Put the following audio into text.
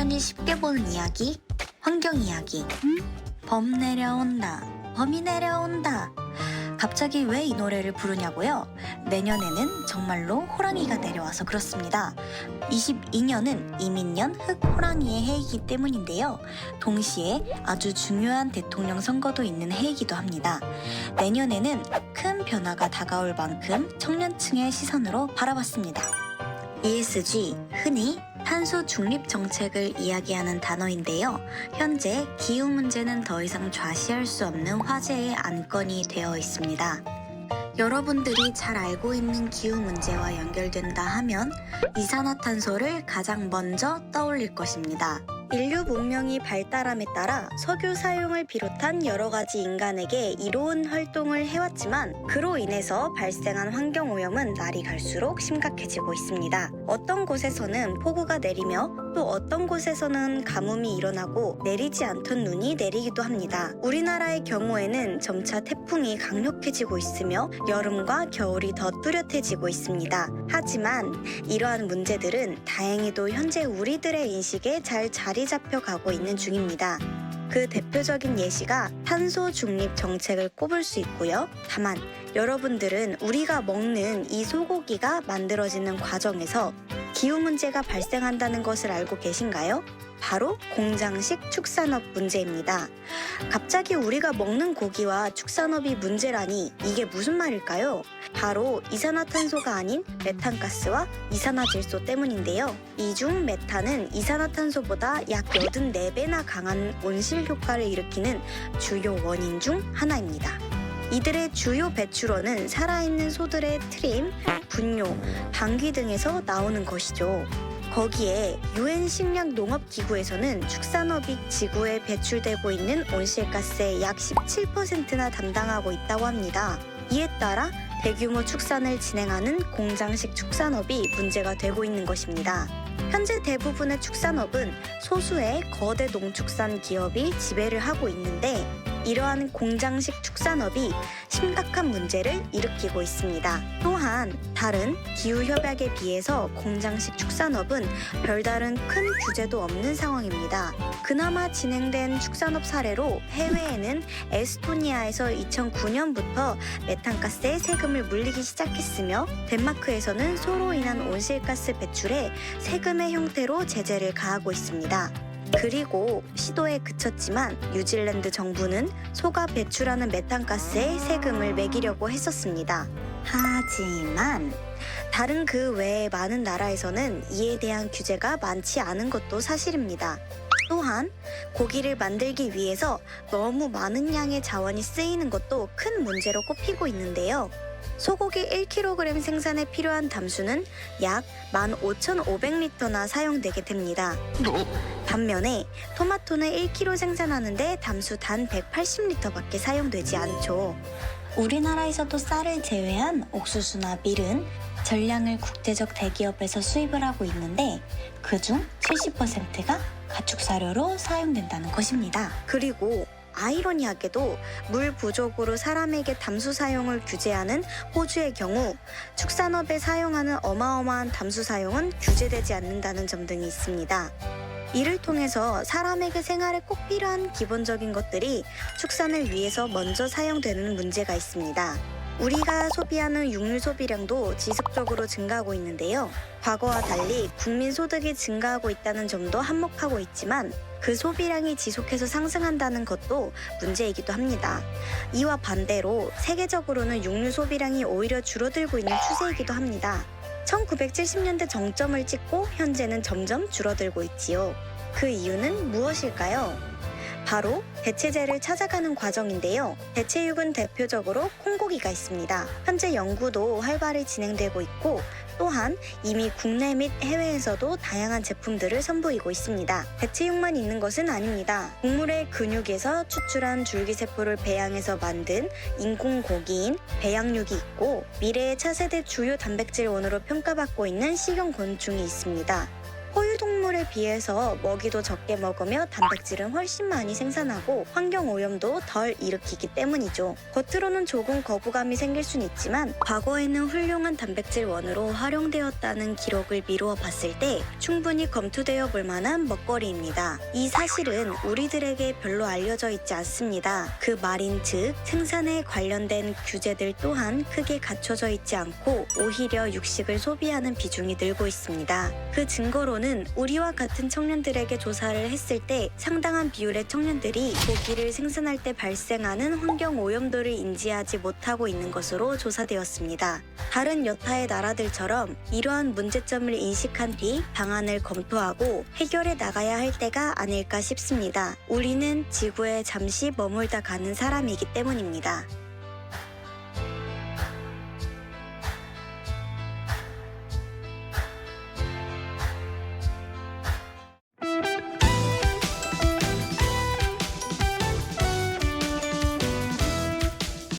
당연히 쉽게 보는 이야기, 환경 이야기. 범 내려온다, 범이 내려온다. 갑자기 왜 이 노래를 부르냐고요? 내년에는 정말로 호랑이가 내려와서 그렇습니다. 22년은 이민년 흑호랑이의 해이기 때문인데요. 동시에 아주 중요한 대통령 선거도 있는 해이기도 합니다. 내년에는 큰 변화가 다가올 만큼 청년층의 시선으로 바라봤습니다. ESG, 흔히 탄소 중립 정책을 이야기하는 단어인데요. 현재 기후 문제는 더 이상 좌시할 수 없는 화제의 안건이 되어 있습니다. 여러분들이 잘 알고 있는 기후 문제와 연결된다 하면 이산화탄소를 가장 먼저 떠올릴 것입니다. 인류 문명이 발달함에 따라 석유 사용을 비롯한 여러 가지 인간에게 이로운 활동을 해왔지만 그로 인해서 발생한 환경오염은 날이 갈수록 심각해지고 있습니다. 어떤 곳에서는 폭우가 내리며 또 어떤 곳에서는 가뭄이 일어나고 내리지 않던 눈이 내리기도 합니다. 우리나라의 경우에는 점차 태풍이 강력해지고 있으며 여름과 겨울이 더 뚜렷해지고 있습니다. 하지만 이러한 문제들은 다행히도 현재 우리들의 인식에 잘 자리 잡혀가고 있는 중입니다. 그 대표적인 예시가 탄소 중립 정책을 꼽을 수 있고요. 다만 여러분들은 우리가 먹는 이 소고기가 만들어지는 과정에서 기후 문제가 발생한다는 것을 알고 계신가요? 바로 공장식 축산업 문제입니다. 갑자기 우리가 먹는 고기와 축산업이 문제라니 이게 무슨 말일까요? 바로 이산화탄소가 아닌 메탄가스와 이산화질소 때문인데요. 이 중 메탄은 이산화탄소보다 약 84배나 강한 온실 효과를 일으키는 주요 원인 중 하나입니다. 이들의 주요 배출원은 살아있는 소들의 트림, 분뇨, 방귀 등에서 나오는 것이죠. 거기에 UN 식량농업기구에서는 축산업이 지구에 배출되고 있는 온실가스의 약 17%나 담당하고 있다고 합니다. 이에 따라 대규모 축산을 진행하는 공장식 축산업이 문제가 되고 있는 것입니다. 현재 대부분의 축산업은 소수의 거대 농축산 기업이 지배를 하고 있는데 이러한 공장식 축산업이 심각한 문제를 일으키고 있습니다. 또한 다른 기후협약에 비해서 공장식 축산업은 별다른 큰 규제도 없는 상황입니다. 그나마 진행된 축산업 사례로 해외에는 에스토니아에서 2009년부터 메탄가스에 세금을 물리기 시작했으며 덴마크에서는 소로 인한 온실가스 배출에 세금의 형태로 제재를 가하고 있습니다. 그리고 시도에 그쳤지만 뉴질랜드 정부는 소가 배출하는 메탄가스에 세금을 매기려고 했었습니다. 하지만 다른 그 외의 많은 나라에서는 이에 대한 규제가 많지 않은 것도 사실입니다. 또한 고기를 만들기 위해서 너무 많은 양의 자원이 쓰이는 것도 큰 문제로 꼽히고 있는데요. 소고기 1kg 생산에 필요한 담수는 약 15,500리터나 사용되게 됩니다. 반면에 토마토는 1kg 생산하는데 담수 단 180리터밖에 사용되지 않죠. 우리나라에서도 쌀을 제외한 옥수수나 밀은 전량을 국제적 대기업에서 수입을 하고 있는데 그중 70%가 가축사료로 사용된다는 것입니다. 그리고 아이러니하게도 물 부족으로 사람에게 담수 사용을 규제하는 호주의 경우 축산업에 사용하는 어마어마한 담수 사용은 규제되지 않는다는 점 등이 있습니다. 이를 통해서 사람에게 생활에 꼭 필요한 기본적인 것들이 축산을 위해서 먼저 사용되는 문제가 있습니다. 우리가 소비하는 육류 소비량도 지속적으로 증가하고 있는데요. 과거와 달리 국민 소득이 증가하고 있다는 점도 한몫하고 있지만 그 소비량이 지속해서 상승한다는 것도 문제이기도 합니다. 이와 반대로 세계적으로는 육류 소비량이 오히려 줄어들고 있는 추세이기도 합니다. 1970년대 정점을 찍고 현재는 점점 줄어들고 있지요. 그 이유는 무엇일까요? 바로 대체제를 찾아가는 과정인데요. 대체육은 대표적으로 콩고기가 있습니다. 현재 연구도 활발히 진행되고 있고 또한 이미 국내 및 해외에서도 다양한 제품들을 선보이고 있습니다. 대체육만 있는 것은 아닙니다. 동물의 근육에서 추출한 줄기세포를 배양해서 만든 인공고기인 배양육이 있고 미래의 차세대 주요 단백질 원으로 평가받고 있는 식용곤충이 있습니다. 포유동물의 식물에 비해서 먹이도 적게 먹으며 단백질은 훨씬 많이 생산하고 환경 오염도 덜 일으키기 때문이죠. 겉으로는 조금 거부감이 생길 순 있지만 과거에는 훌륭한 단백질 원으로 활용되었다는 기록을 미루어 봤을 때 충분히 검토되어 볼 만한 먹거리입니다. 이 사실은 우리들에게 별로 알려져 있지 않습니다. 그 말인즉 생산에 관련된 규제들 또한 크게 갖춰져 있지 않고 오히려 육식을 소비하는 비중이 늘고 있습니다. 그 증거로는 우리와 같은 청년들에게 조사를 했을 때 상당한 비율의 청년들이 고기를 생산할 때 발생하는 환경 오염도를 인지하지 못하고 있는 것으로 조사되었습니다. 다른 여타의 나라들처럼 이러한 문제점을 인식한 뒤 방안을 검토하고 해결해 나가야 할 때가 아닐까 싶습니다. 우리는 지구에 잠시 머물다 가는 사람이기 때문입니다.